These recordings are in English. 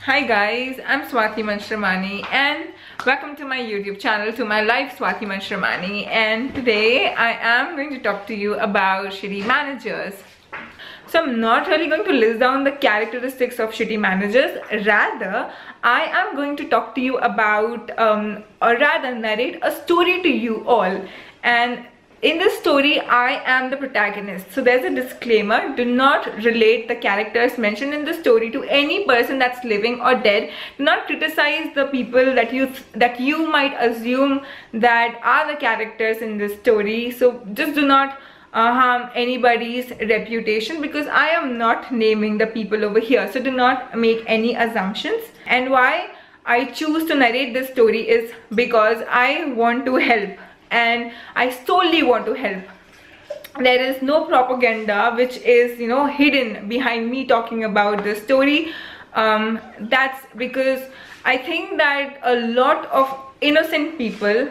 Hi guys, I'm Swati Manshramani and welcome to my YouTube channel, to my live Swati Manshramani, and today I am going to talk to you about shitty managers. So I'm not really going to list down the characteristics of shitty managers, rather I am going to talk to you about or rather narrate a story to you all. And in this story, I am the protagonist. So there's a disclaimer: do not relate the characters mentioned in the story to any person that's living or dead. Do not criticize the people that you might assume that are the characters in this story. So just do not harm anybody's reputation, because I am not naming the people over here. So do not make any assumptions. And why I choose to narrate this story is because I want to help. And I solely want to help. There is no propaganda which is, hidden behind me talking about this story. That's because I think that a lot of innocent people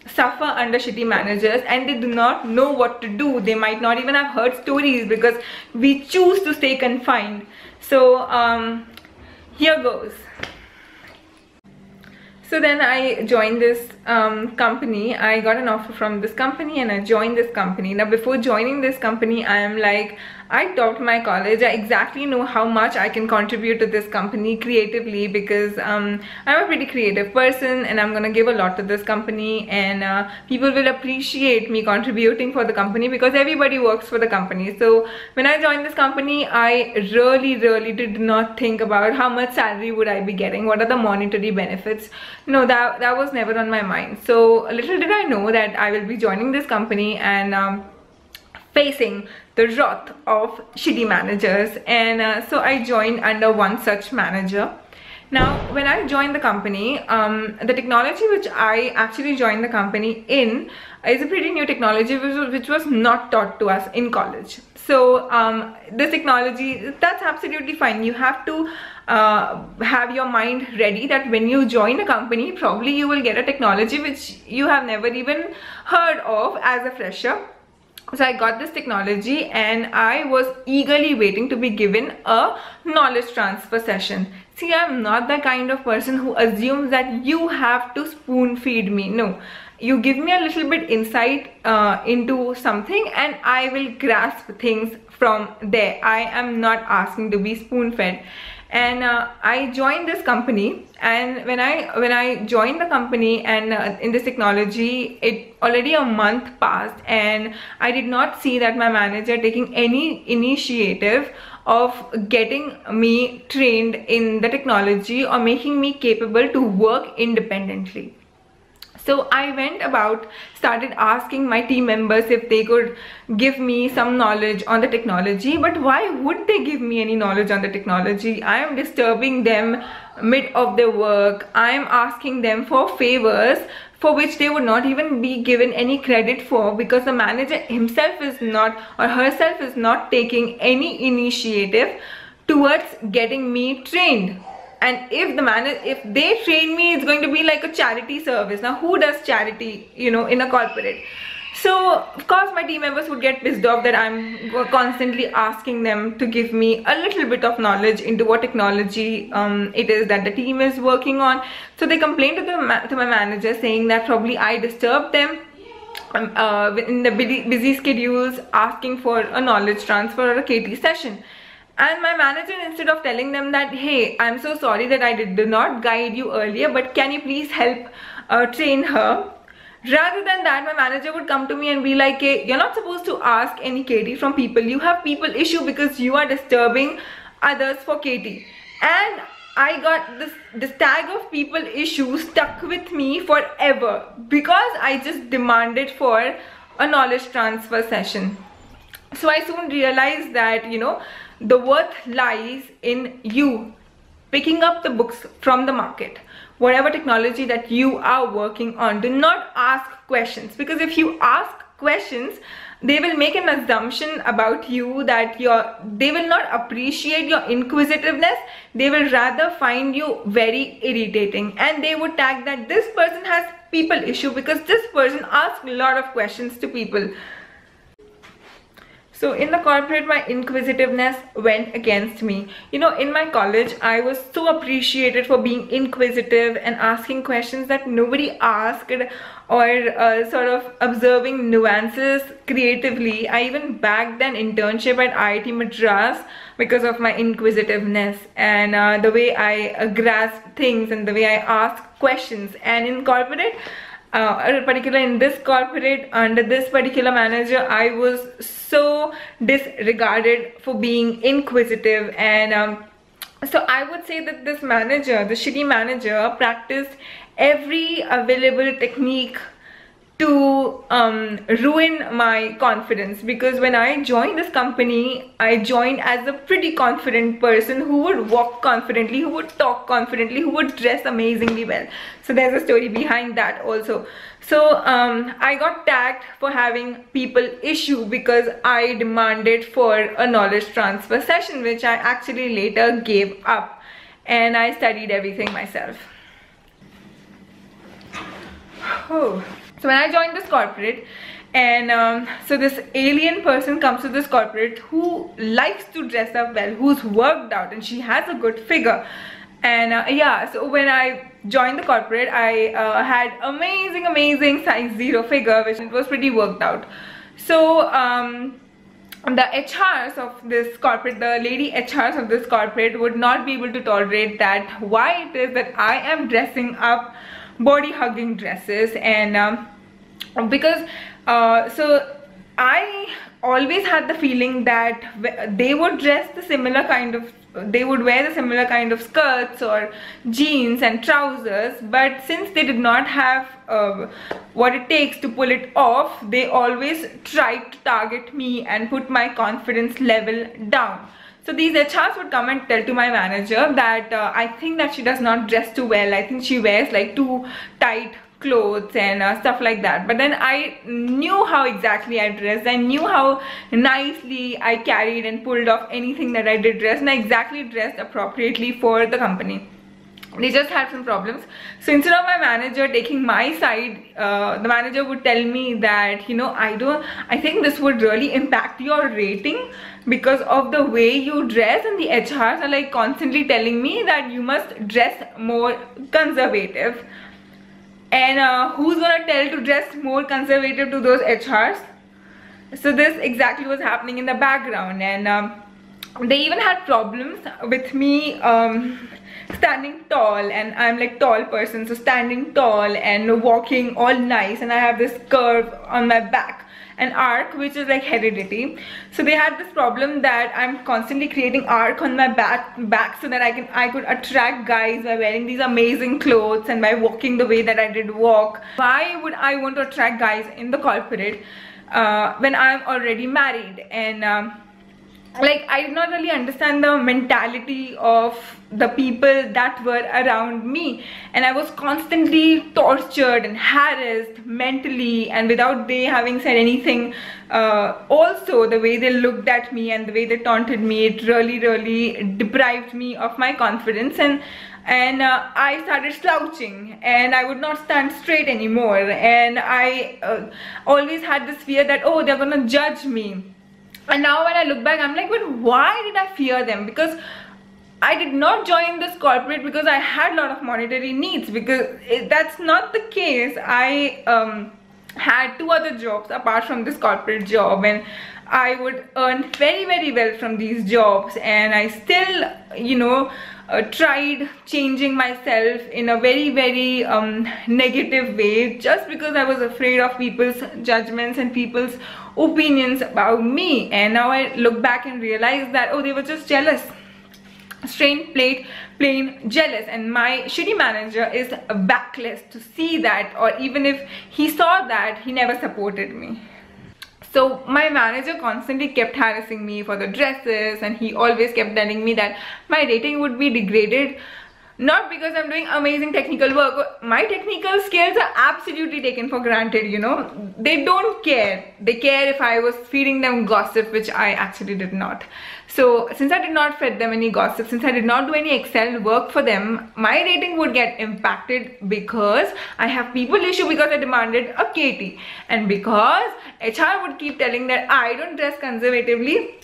suffer under shitty managers and they do not know what to do. They might not even have heard stories because we choose to stay confined. So here goes. So then I joined this company. I got an offer from this company and I joined this company. Now before joining this company, I am like, I topped my college. I exactly know how much I can contribute to this company creatively, because I'm a pretty creative person and I'm gonna give a lot to this company, and people will appreciate me contributing for the company because everybody works for the company. So when I joined this company, I really did not think about how much salary would I be getting, what are the monetary benefits. No, that was never on my mind. So little did I know that I will be joining this company and facing the wrath of shitty managers. And so I joined under one such manager. Now when I joined the company, the technology which I actually joined the company in is a pretty new technology which was not taught to us in college. So this technology, that's absolutely fine. You have to have your mind ready that when you join a company, probably you will get a technology which you have never even heard of as a fresher. So I got this technology and I was eagerly waiting to be given a knowledge transfer session. See, I'm not the kind of person who assumes that you have to spoon feed me. No, you give me a little bit insight into something and I will grasp things from there. I am not asking to be spoon fed. And I joined this company, and when I joined the company and in this technology, it already a month passed and I did not see that my manager taking any initiative of getting me trained in the technology or making me capable to work independently. So I went about, started asking my team members if they could give me some knowledge on the technology. But why would they give me any knowledge on the technology? I am disturbing them mid of their work. I am asking them for favors for which they would not even be given any credit for, because the manager himself is not, or herself is not, taking any initiative towards getting me trained. And if they train me, it's going to be like a charity service. Now who does charity, in a corporate? So of course my team members would get pissed off that I'm constantly asking them to give me a little bit of knowledge into what technology it is that the team is working on. So they complained to my manager, saying that probably I disturbed them in the busy schedules, asking for a knowledge transfer or a KT session. And my manager, instead of telling them that, hey, I'm so sorry that I did not guide you earlier, but can you please help train her? Rather than that, my manager would come to me and be like, hey, you're not supposed to ask any KT from people. You have people issue because you are disturbing others for KT. And I got this tag of people issue stuck with me forever because I just demanded for a knowledge transfer session. So I soon realized that, the worth lies in you picking up the books from the market. Whatever technology that you are working on, do not ask questions, because if you ask questions, they will make an assumption about you that they will not appreciate your inquisitiveness. They will rather find you very irritating, and they would tag that this person has people issue because this person asks a lot of questions to people. So in the corporate, my inquisitiveness went against me. You know, in my college, I was so appreciated for being inquisitive and asking questions that nobody asked, or sort of observing nuances creatively. I even bagged an internship at IIT Madras because of my inquisitiveness and the way I grasp things and the way I ask questions. And in corporate, particularly in this corporate, under this particular manager, I was so disregarded for being inquisitive. And so I would say that this manager, the shitty manager, practiced every available technique to ruin my confidence. Because when I joined this company, I joined as a pretty confident person who would walk confidently, who would talk confidently, who would dress amazingly well. So there's a story behind that also. So I got tagged for having people issue because I demanded for a knowledge transfer session, which I actually later gave up, and I studied everything myself. Oh. So when I joined this corporate, and so this alien person comes to this corporate who likes to dress up well, who's worked out, and she has a good figure. And yeah, so when I joined the corporate, I had amazing size 0 figure, which was pretty worked out. So the HRs of this corporate, the lady HRs of this corporate would not be able to tolerate that, why it is that I am dressing up body hugging dresses. And because so I always had the feeling that they would dress the similar kind of, they would wear the similar kind of skirts or jeans and trousers, but since they did not have what it takes to pull it off, they always tried to target me and put my confidence level down. So these HRs would come and tell to my manager that I think that she does not dress too well. I think she wears like too tight clothes and stuff like that. But then I knew how exactly I dressed. I knew how nicely I carried and pulled off anything that I did dress, and I exactly dressed appropriately for the company. They just had some problems. So instead of my manager taking my side, the manager would tell me that, you know, I think this would really impact your rating because of the way you dress, and the HRs are like constantly telling me that you must dress more conservative. And who's gonna tell to dress more conservative to those HRs? So this exactly was happening in the background, and they even had problems with me standing tall, and I'm like tall person, so standing tall and walking all nice, and I have this curve on my back, an arc, which is like heredity. So they had this problem that I'm constantly creating arc on my back so that I could attract guys by wearing these amazing clothes and by walking the way that I did walk. Why would I want to attract guys in the corporate when I'm already married? And like, I did not really understand the mentality of the people that were around me, and I was constantly tortured and harassed mentally, and without they having said anything. Also, the way they looked at me and the way they taunted me, it really deprived me of my confidence, and I started slouching, and I would not stand straight anymore, and I always had this fear that, oh, they're gonna judge me. And now when I look back, I'm like, but why did I fear them? Because I did not join this corporate because I had a lot of monetary needs, because that's not the case. I had 2 other jobs apart from this corporate job, and I would earn very well from these jobs, and I still, you know, tried changing myself in a very negative way, just because I was afraid of people's judgments and people's opinions about me. And now I look back and realize that, oh, they were just jealous, straight plain jealous. And my shitty manager is backless to see that, or even if he saw that, he never supported me. So my manager constantly kept harassing me for the dresses, and he always kept telling me that my rating would be degraded not because I'm doing amazing technical work. My technical skills are absolutely taken for granted, you know. They don't care. They care if I was feeding them gossip, which I actually did not. So since I did not feed them any gossip, since I did not do any Excel work for them, my rating would get impacted because I have people issue because I demanded a KT. And because HR would keep telling that I don't dress conservatively,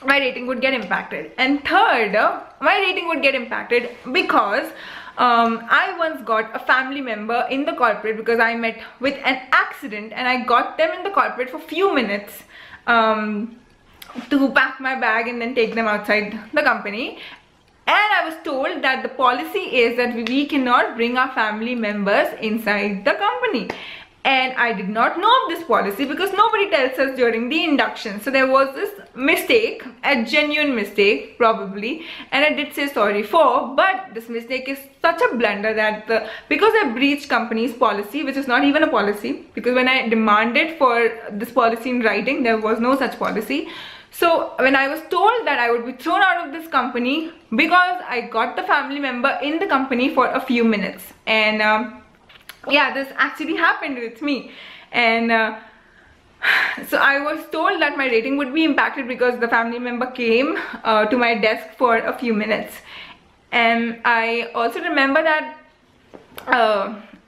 my rating would get impacted. And third, my rating would get impacted because I once got a family member in the corporate because I met with an accident, and I got them in the corporate for few minutes to pack my bag and then take them outside the company. And I was told that the policy is that we cannot bring our family members inside the company. And I did not know of this policy because nobody tells us during the induction. So there was this mistake, a genuine mistake probably, and I did say sorry for, but this mistake is such a blunder that because I breached company's policy, which is not even a policy, because when I demanded for this policy in writing, there was no such policy. So when I was told that I would be thrown out of this company because I got the family member in the company for a few minutes, and yeah, this actually happened with me. And so I was told that my rating would be impacted because the family member came to my desk for a few minutes. And I also remember that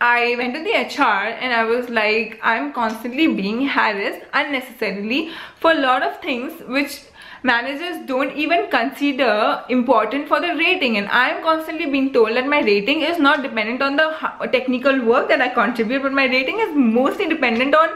I went to the HR and I was like, I'm constantly being harassed unnecessarily for a lot of things which managers don't even consider important for the rating, and I am constantly being told that my rating is not dependent on the technical work that I contribute, but my rating is mostly dependent on,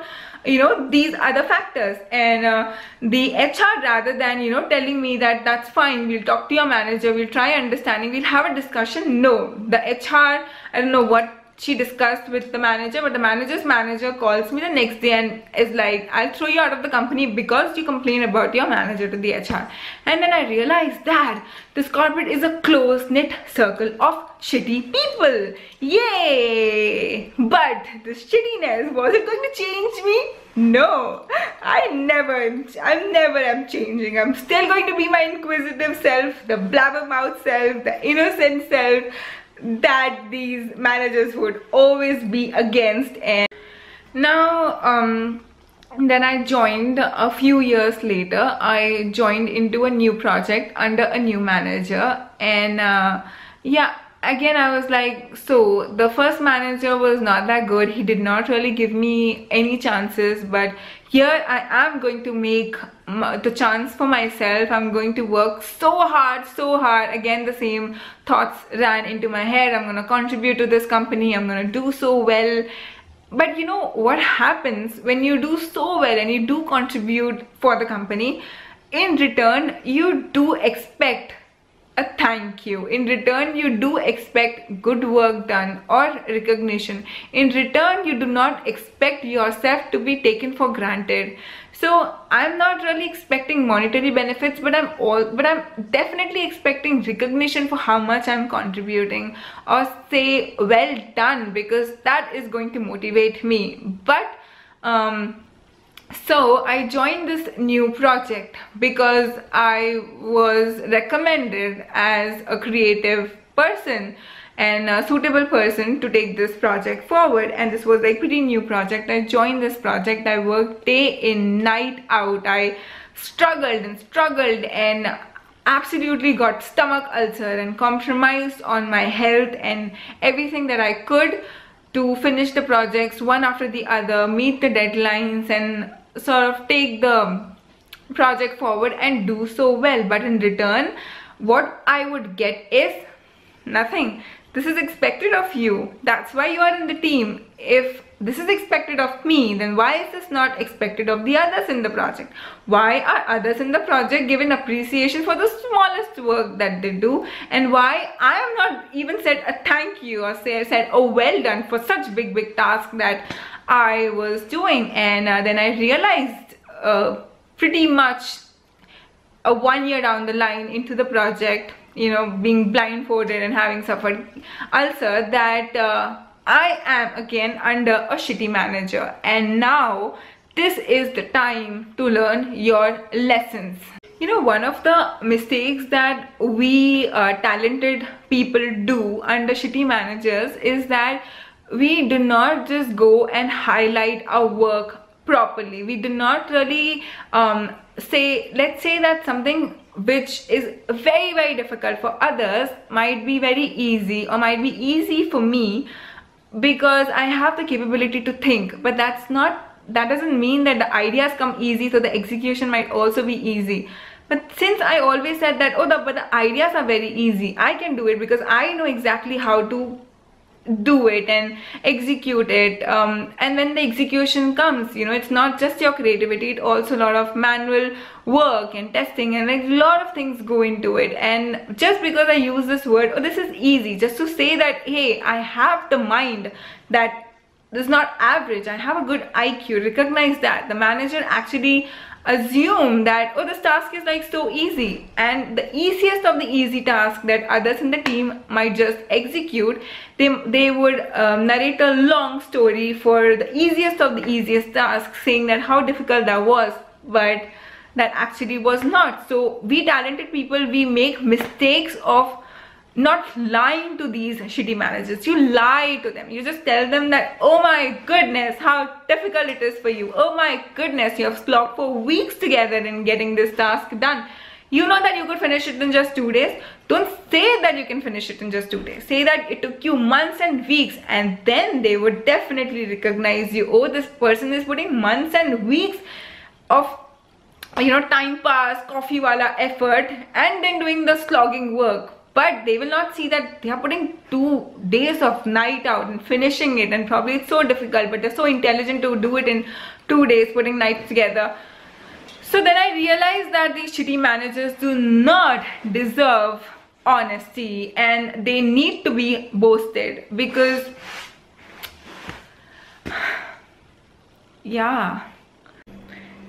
you know, these other factors. And the HR, rather than, you know, telling me that that's fine, we'll talk to your manager, we'll try understanding, we'll have a discussion, no, the HR, I don't know what she discussed with the manager, but the manager's manager calls me the next day and is like, I'll throw you out of the company because you complain about your manager to the HR. And then I realized that this corporate is a close-knit circle of shitty people. Yay! But this shittiness, was it going to change me? No, I never am changing. I'm still going to be my inquisitive self, the blabbermouth self, the innocent self that these managers would always be against. And now then I joined a few years later. I joined into a new project under a new manager, and yeah, again I was like, so the first manager was not that good. He did not really give me any chances, but here I am going to make the chance for myself. I'm going to work so hard. Again, the same thoughts ran into my head. I'm gonna contribute to this company, I'm gonna do so well. But you know what happens when you do so well and you do contribute for the company? In return, you do expect a thank you. In return, you do expect good work done or recognition. In return, you do not expect yourself to be taken for granted. So I'm not really expecting monetary benefits, but I'm definitely expecting recognition for how much I'm contributing, or say well done, because that is going to motivate me. But so I joined this new project because I was recommended as a creative person and a suitable person to take this project forward, and this was a pretty new project. I joined this project, I worked day in night out, I struggled and absolutely got stomach ulcer and compromised on my health and everything that I could to finish the projects one after the other, meet the deadlines, and sort of take the project forward and do so well. But in return, what I would get is nothing. This is expected of you. That's why you are in the team. If this is expected of me, then why is this not expected of the others in the project? Why are others in the project given appreciation for the smallest work that they do? And why I am not even said a thank you or said, oh, well done for such big task that I was doing? And then I realized pretty much 1 year down the line into the project, you know, being blindfolded and having suffered ulcer, that I am again under a shitty manager. And now this is the time to learn your lessons. You know, one of the mistakes that we talented people do under shitty managers is that we do not just go and highlight our work properly. We do not really let's say that something which is very difficult for others might be very easy, or might be easy for me because I have the capability to think, but that doesn't mean that the ideas come easy, so the execution might also be easy. But since I always said that, but the ideas are very easy, I can do it because I know exactly how to do it and execute it. And when the execution comes, you know, it's not just your creativity, it also a lot of manual work and testing, and like a lot of things go into it. And just because I use this word, this is easy, just to say that, hey, I have the mind that is not average, I have a good IQ, recognize that. The manager actually assume that, this task is like so easy, and the easiest of the easy task that others in the team might just execute, they would narrate a long story for the easiest of the easiest task, saying that how difficult that was, but that actually was not. So we talented people, we make mistakes of not lying to these shitty managers. You lie to them, you just tell them that, oh my goodness, how difficult it is for you, oh my goodness, you have slogged for weeks together in getting this task done. You know that you could finish it in just 2 days. Don't say that you can finish it in just 2 days. Say that it took you months and weeks, and then they would definitely recognize you. Oh, this person is putting months and weeks of, you know, time pass, coffee wala effort, and then doing the slogging work. But they will not see that they are putting 2 days of night out and finishing it, and probably it's so difficult, but they're so intelligent to do it in 2 days, putting nights together. So then I realized that these shitty managers do not deserve honesty, and they need to be boasted, because yeah,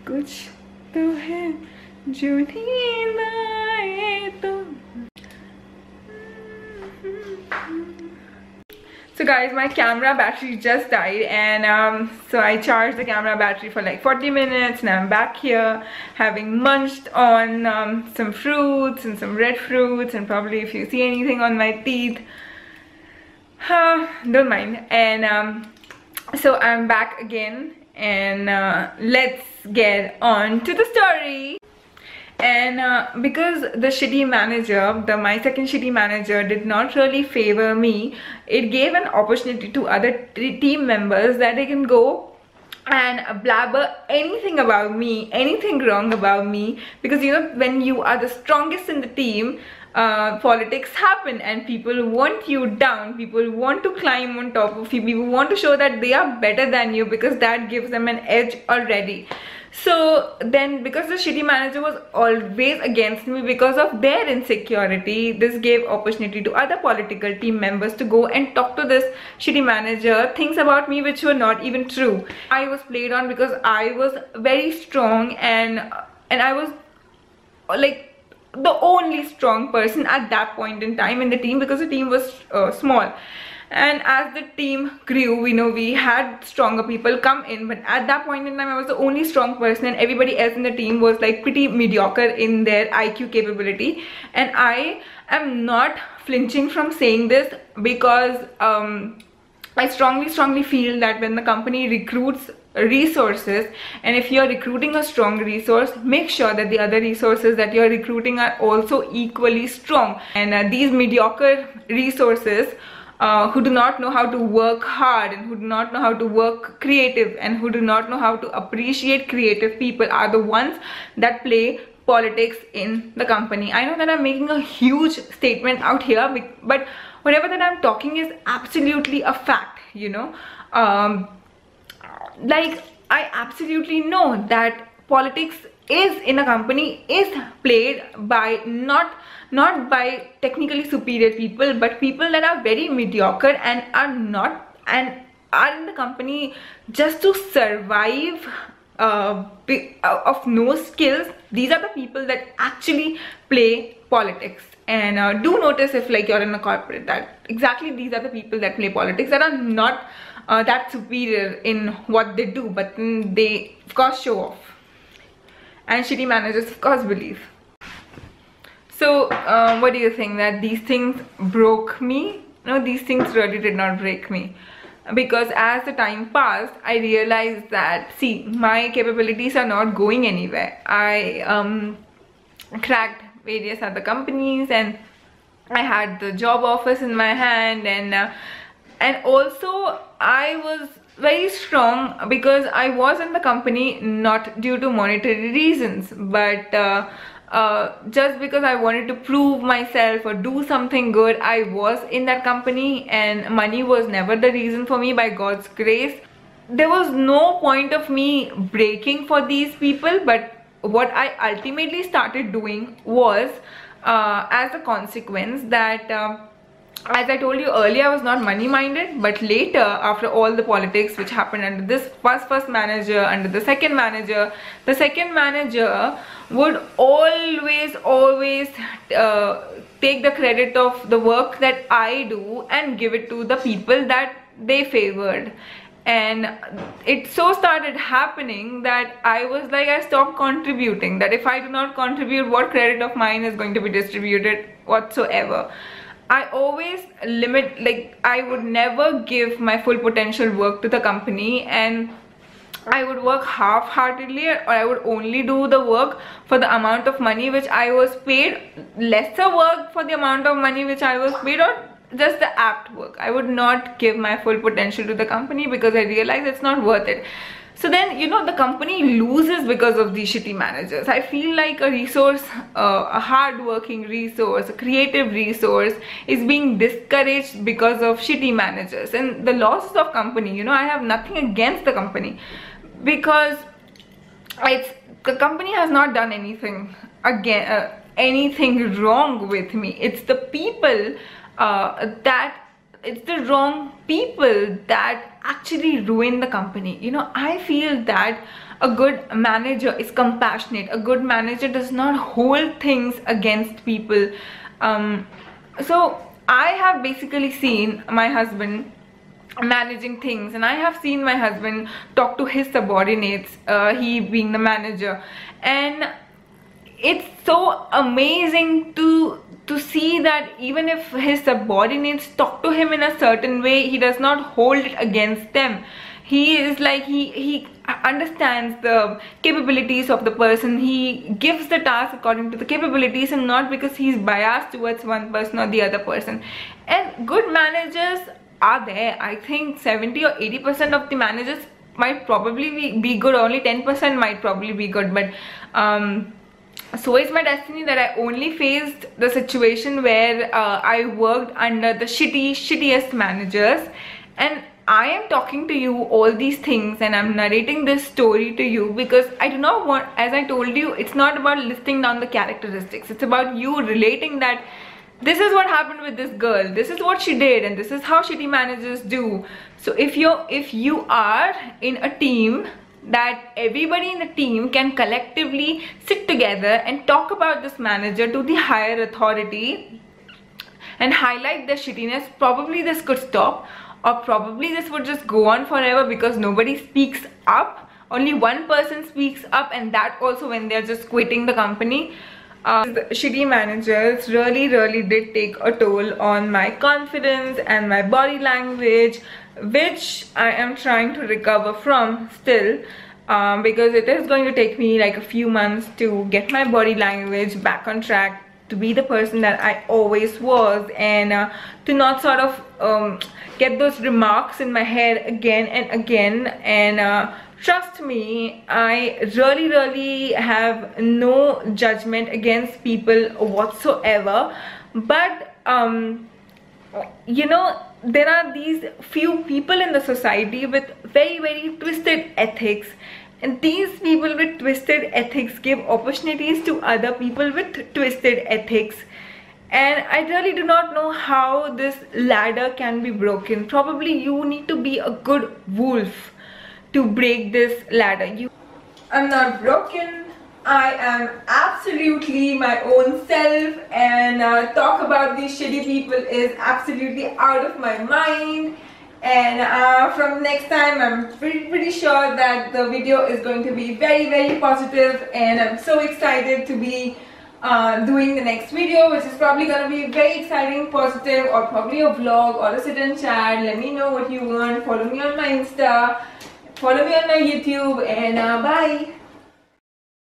कुछ तो है जो नींद आए तो. So guys, my camera battery just died, and so I charged the camera battery for like 40 minutes, and I'm back here having munched on some fruits and some red fruits, and probably if you see anything on my teeth, don't mind. And so I'm back again, and let's get on to the story. And because the shitty manager, my second shitty manager, did not really favor me, it gave an opportunity to other team members that they can go and blabber anything about me, anything wrong about me. Because you know, when you are the strongest in the team, politics happen, and people want you down, people want to climb on top of you, people want to show that they are better than you, because that gives them an edge already. So then, because the shitty manager was always against me because of their insecurity, this gave opportunity to other political team members to go and talk to this shitty manager things about me which were not even true. I was played on because I was very strong, and I was like the only strong person at that point in time in the team, because the team was small. And as the team grew, we know we had stronger people come in, but at that point in time I was the only strong person, and everybody else in the team was like pretty mediocre in their IQ capability. And I am not flinching from saying this, because I strongly feel that when the company recruits resources, and if you're recruiting a strong resource, make sure that the other resources that you're recruiting are also equally strong. And these mediocre resources who do not know how to work hard, and who do not know how to work creative, and who do not know how to appreciate creative people, are the ones that play politics in the company. I know that I'm making a huge statement out here, but whatever that I'm talking is absolutely a fact, you know. Like, I absolutely know that politics is in a company is played by not by technically superior people, but people that are very mediocre and are in the company just to survive, of no skills. These are the people that actually play politics. And do notice, if like you're in a corporate, that exactly these are the people that play politics, that are not that superior in what they do, but they of course show off. And shitty managers of course believe So what do you think, that these things broke me? No, these things really did not break me, because as the time passed I realized that, see, my capabilities are not going anywhere. I cracked various other companies, and I had the job offers in my hand, and also I was very strong because I was in the company not due to monetary reasons, but just because I wanted to prove myself or do something good. I was in that company, and money was never the reason for me, by God's grace. There was no point of me breaking for these people, but what I ultimately started doing was, as a consequence, that as I told you earlier, I was not money minded, but later, after all the politics which happened under this first manager, under the second manager would always take the credit of the work that I do and give it to the people that they favored. And it so started happening that I stopped contributing, that if I do not contribute, what credit of mine is going to be distributed whatsoever. I always limit, like, I would never give my full potential work to the company, and I would work half-heartedly, or I would only do the work for the amount of money which I was paid, lesser work for the amount of money which I was paid, or just the apt work. I would not give my full potential to the company because I realized it's not worth it. So then, you know, the company loses because of these shitty managers. I feel like a resource, a hard-working resource, a creative resource is being discouraged because of shitty managers. And the losses of company, you know, I have nothing against the company, because the company has not done anything anything wrong with me. It's the people it's the wrong people that actually ruin the company. You know, I feel that a good manager is compassionate. A good manager does not hold things against people. So I have basically seen my husband managing things, and I have seen my husband talk to his subordinates, he being the manager, and it's so amazing to see that even if his subordinates talk to him in a certain way, he does not hold it against them. He is like, he understands the capabilities of the person. He gives the task according to the capabilities, and not because he's biased towards one person or the other person. And good managers are there. I think 70 or 80% of the managers might probably be good. Only 10% might probably be good, but so is my destiny that I only faced the situation where I worked under the shittiest managers. And I am talking to you all these things, and I'm narrating this story to you because I do not want, as I told you, it's not about listing down the characteristics. It's about you relating that this is what happened with this girl, this is what she did, and this is how shitty managers do. So if you are in a team, that everybody in the team can collectively sit together and talk about this manager to the higher authority and highlight the shittiness, probably this could stop, or probably this would just go on forever because nobody speaks up. Only one person speaks up, and that also when they're just quitting the company. The shitty managers really did take a toll on my confidence and my body language, which I am trying to recover from still, because it is going to take me like a few months to get my body language back on track, to be the person that I always was, and to not sort of get those remarks in my head again and again. And trust me, I really have no judgment against people whatsoever, but you know, there are these few people in the society with very twisted ethics, and these people with twisted ethics give opportunities to other people with twisted ethics. And I really do not know how this ladder can be broken. Probably you need to be a good wolf to break this ladder. I'm not broken. I am absolutely my own self, and talk about these shitty people is absolutely out of my mind. And from next time, I'm pretty sure that the video is going to be very positive, and I'm so excited to be doing the next video, which is probably gonna be very exciting, positive, or probably a vlog or a sit and chat. Let me know what you want. Follow me on my Insta, follow me on my YouTube, and bye.